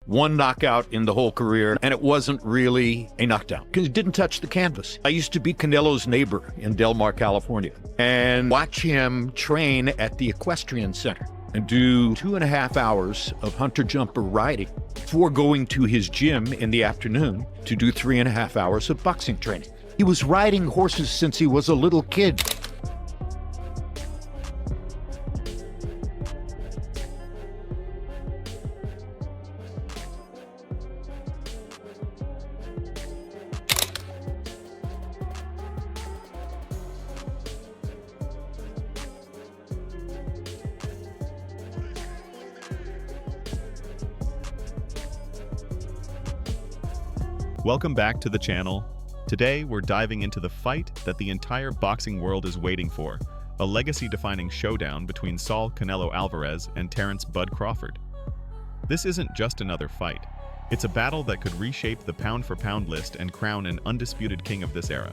One knockout in the whole career, and it wasn't really a knockdown because it didn't touch the canvas. I used to be Canelo's neighbor in Del Mar, California, and watch him train at the Equestrian Center and do 2.5 hours of hunter-jumper riding before going to his gym in the afternoon to do 3.5 hours of boxing training. He was riding horses since he was a little kid. Welcome back to the channel. Today, we're diving into the fight that the entire boxing world is waiting for, a legacy-defining showdown between Saul Canelo Alvarez and Terence Bud Crawford. This isn't just another fight. It's a battle that could reshape the pound-for-pound list and crown an undisputed king of this era.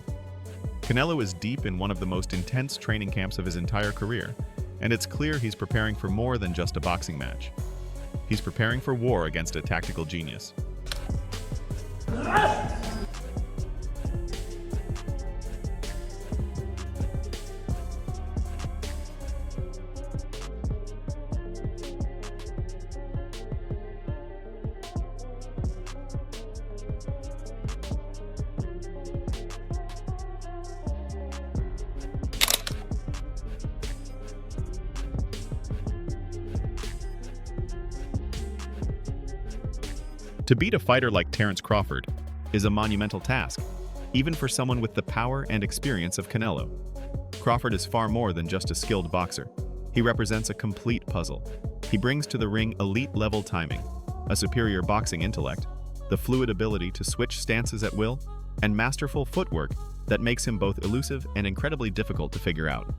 Canelo is deep in one of the most intense training camps of his entire career, and it's clear he's preparing for more than just a boxing match. He's preparing for war against a tactical genius. To beat a fighter like Terence Crawford is a monumental task, even for someone with the power and experience of Canelo. Crawford is far more than just a skilled boxer. He represents a complete puzzle. He brings to the ring elite-level timing, a superior boxing intellect, the fluid ability to switch stances at will, and masterful footwork that makes him both elusive and incredibly difficult to figure out.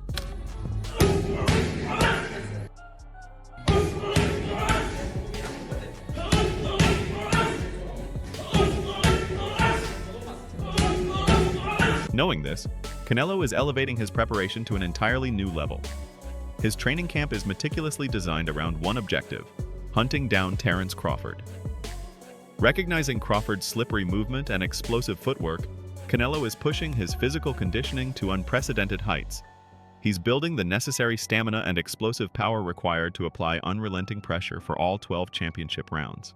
Knowing this, Canelo is elevating his preparation to an entirely new level. His training camp is meticulously designed around one objective: hunting down Terence Crawford. Recognizing Crawford's slippery movement and explosive footwork, Canelo is pushing his physical conditioning to unprecedented heights. He's building the necessary stamina and explosive power required to apply unrelenting pressure for all 12 championship rounds.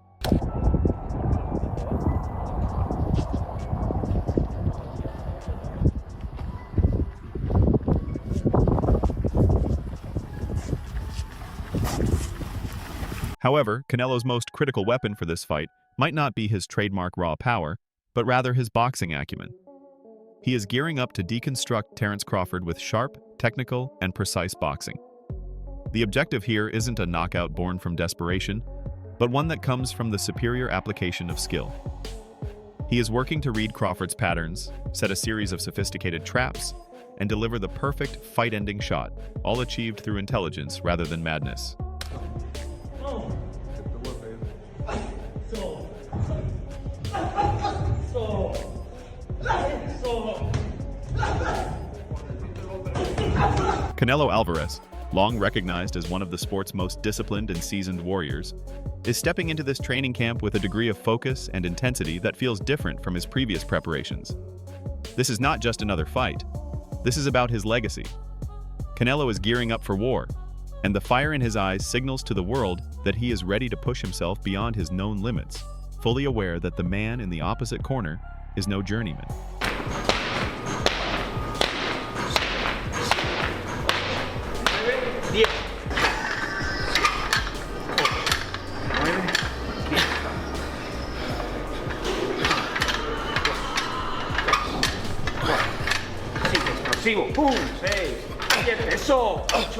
However, Canelo's most critical weapon for this fight might not be his trademark raw power, but rather his boxing acumen. He is gearing up to deconstruct Terence Crawford with sharp, technical, and precise boxing. The objective here isn't a knockout born from desperation, but one that comes from the superior application of skill. He is working to read Crawford's patterns, set a series of sophisticated traps, and deliver the perfect fight-ending shot, all achieved through intelligence rather than madness. Canelo Alvarez, long recognized as one of the sport's most disciplined and seasoned warriors, is stepping into this training camp with a degree of focus and intensity that feels different from his previous preparations. This is not just another fight. This is about his legacy. Canelo is gearing up for war, and the fire in his eyes signals to the world that he is ready to push himself beyond his known limits, fully aware that the man in the opposite corner is no journeyman. Pum, 6, 7, eso, 8.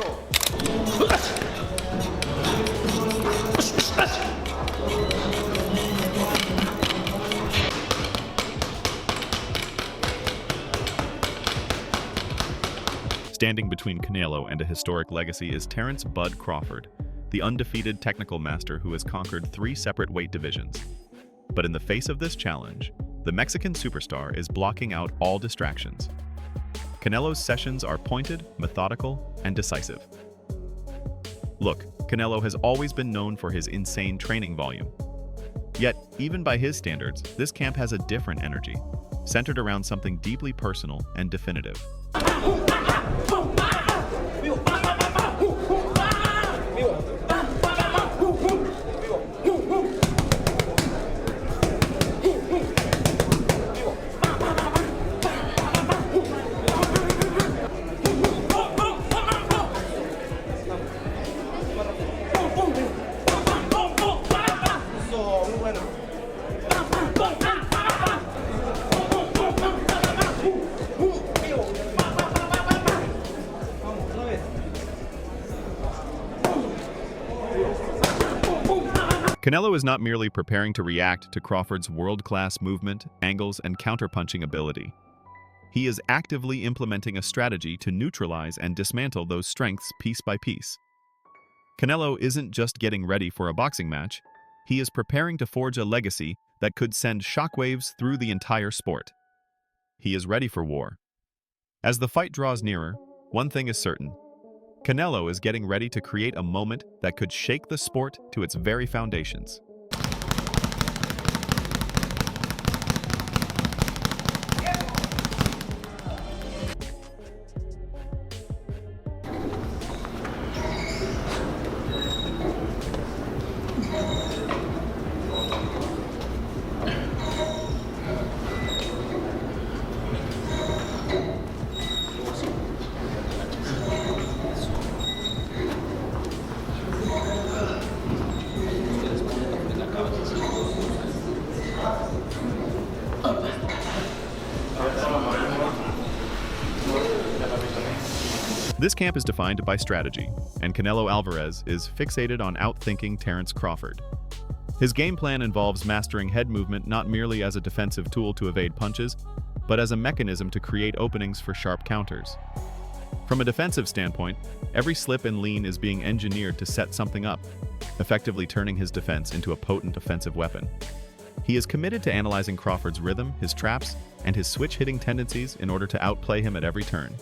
Standing between Canelo and a historic legacy is Terence Bud Crawford, the undefeated technical master who has conquered 3 separate weight divisions. But in the face of this challenge, the Mexican superstar is blocking out all distractions. Canelo's sessions are pointed, methodical, and decisive. Look, Canelo has always been known for his insane training volume. Yet, even by his standards, this camp has a different energy, centered around something deeply personal and definitive. Canelo is not merely preparing to react to Crawford's world-class movement, angles, and counterpunching ability. He is actively implementing a strategy to neutralize and dismantle those strengths piece by piece. Canelo isn't just getting ready for a boxing match, he is preparing to forge a legacy that could send shockwaves through the entire sport. He is ready for war. As the fight draws nearer, one thing is certain. Canelo is getting ready to create a moment that could shake the sport to its very foundations. This camp is defined by strategy, and Canelo Alvarez is fixated on outthinking Terence Crawford. His game plan involves mastering head movement not merely as a defensive tool to evade punches, but as a mechanism to create openings for sharp counters. From a defensive standpoint, every slip and lean is being engineered to set something up, effectively turning his defense into a potent offensive weapon. He is committed to analyzing Crawford's rhythm, his traps, and his switch-hitting tendencies in order to outplay him at every turn.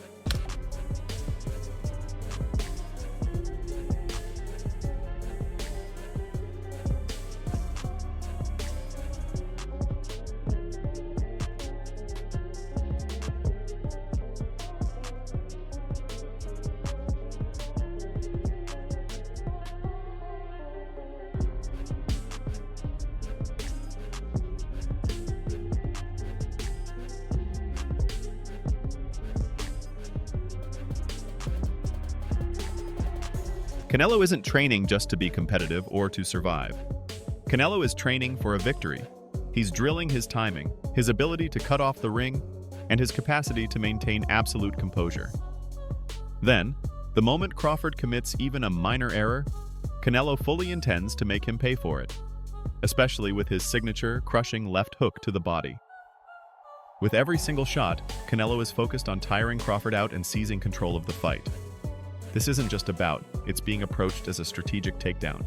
Canelo isn't training just to be competitive or to survive. Canelo is training for a victory. He's drilling his timing, his ability to cut off the ring, and his capacity to maintain absolute composure. Then, the moment Crawford commits even a minor error, Canelo fully intends to make him pay for it, especially with his signature, crushing left hook to the body. With every single shot, Canelo is focused on tiring Crawford out and seizing control of the fight. This isn't just a bout, it's being approached as a strategic takedown.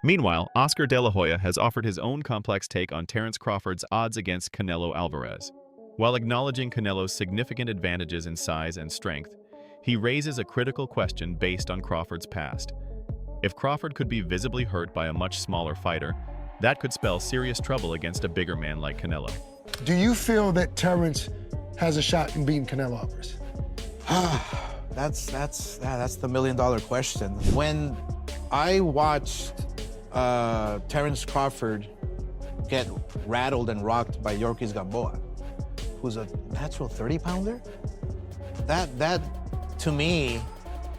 Meanwhile, Oscar De La Hoya has offered his own complex take on Terence Crawford's odds against Canelo Alvarez. While acknowledging Canelo's significant advantages in size and strength, he raises a critical question based on Crawford's past. If Crawford could be visibly hurt by a much smaller fighter, that could spell serious trouble against a bigger man like Canelo. Do you feel that Terence has a shot in beating Canelo Alvarez? That's the million-dollar question. When I watched Terence Crawford get rattled and rocked by Yorkis Gamboa, who's a natural 30-pounder, that to me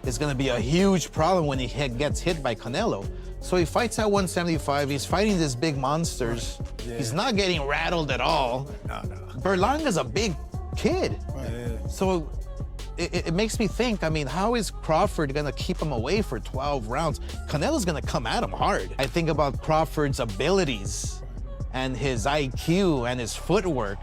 is going to be a huge problem when he gets hit by Canelo. So he fights at 175. He's fighting these big monsters. Yeah. He's not getting rattled at all. No. Berlanga's a big kid. Right. So it makes me think, I mean, how is Crawford gonna keep him away for 12 rounds? Canelo's gonna come at him hard. I think about Crawford's abilities and his IQ and his footwork,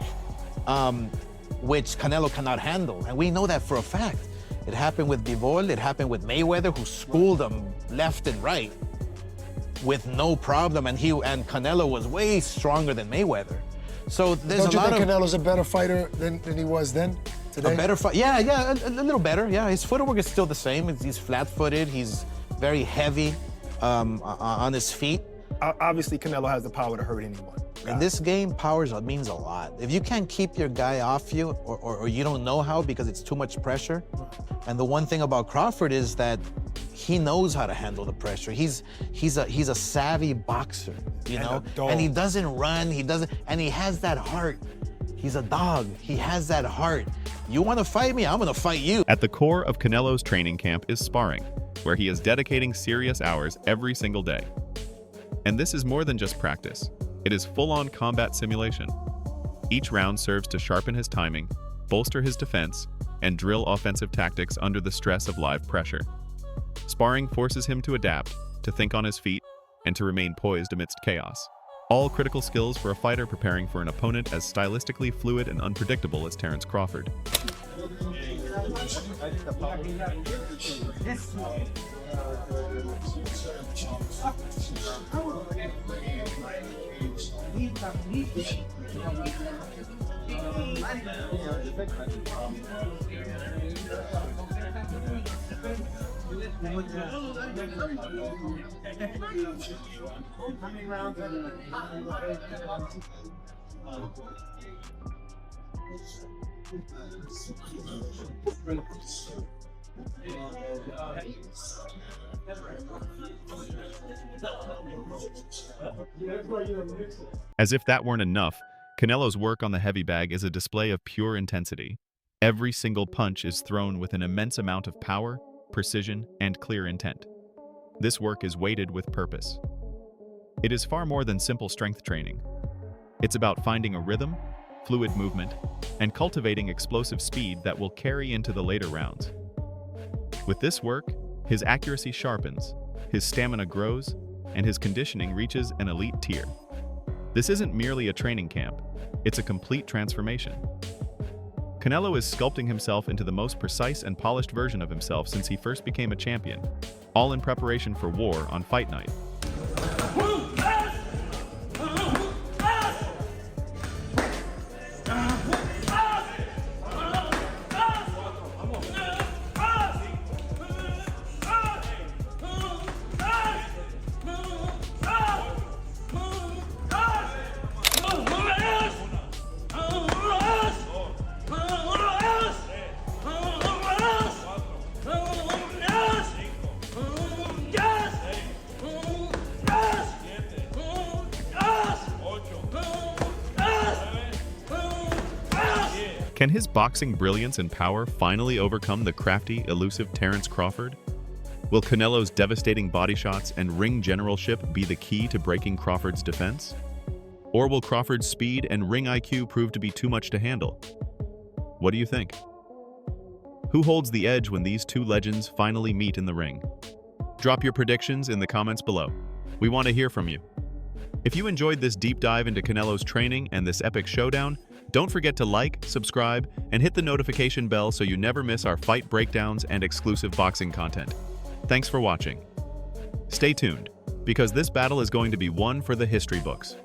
which Canelo cannot handle. And we know that for a fact. It happened with Bivol, it happened with Mayweather, who schooled him left and right with no problem, and Canelo was way stronger than Mayweather. So there's Don't you a lot think of... Canelo's a better fighter than he was then, today? A better fight, yeah, a little better, yeah. His footwork is still the same. He's flat-footed, he's very heavy on his feet. Obviously, Canelo has the power to hurt anyone. In this game, power means a lot. If you can't keep your guy off you, or you don't know how because it's too much pressure, and the one thing about Crawford is that he knows how to handle the pressure. He's a savvy boxer, you know? And he doesn't run, and he has that heart. He's a dog, he has that heart. You wanna fight me, I'm gonna fight you. At the core of Canelo's training camp is sparring, where he is dedicating serious hours every single day. And this is more than just practice. It is full-on combat simulation. Each round serves to sharpen his timing, bolster his defense, and drill offensive tactics under the stress of live pressure. Sparring forces him to adapt, to think on his feet, and to remain poised amidst chaos. All critical skills for a fighter preparing for an opponent as stylistically fluid and unpredictable as Terence Crawford. As if that weren't enough, Canelo's work on the heavy bag is a display of pure intensity. Every single punch is thrown with an immense amount of power, precision, and clear intent. This work is weighted with purpose. It is far more than simple strength training. It's about finding a rhythm, fluid movement, and cultivating explosive speed that will carry into the later rounds. With this work, his accuracy sharpens, his stamina grows, and his conditioning reaches an elite tier. This isn't merely a training camp, it's a complete transformation. Canelo is sculpting himself into the most precise and polished version of himself since he first became a champion, all in preparation for war on fight night. Can his boxing brilliance and power finally overcome the crafty, elusive Terence Crawford? Will Canelo's devastating body shots and ring generalship be the key to breaking Crawford's defense? Or will Crawford's speed and ring IQ prove to be too much to handle? What do you think? Who holds the edge when these two legends finally meet in the ring? Drop your predictions in the comments below. We want to hear from you. If you enjoyed this deep dive into Canelo's training and this epic showdown, don't forget to like, subscribe, and hit the notification bell so you never miss our fight breakdowns and exclusive boxing content. Thanks for watching. Stay tuned, because this battle is going to be one for the history books.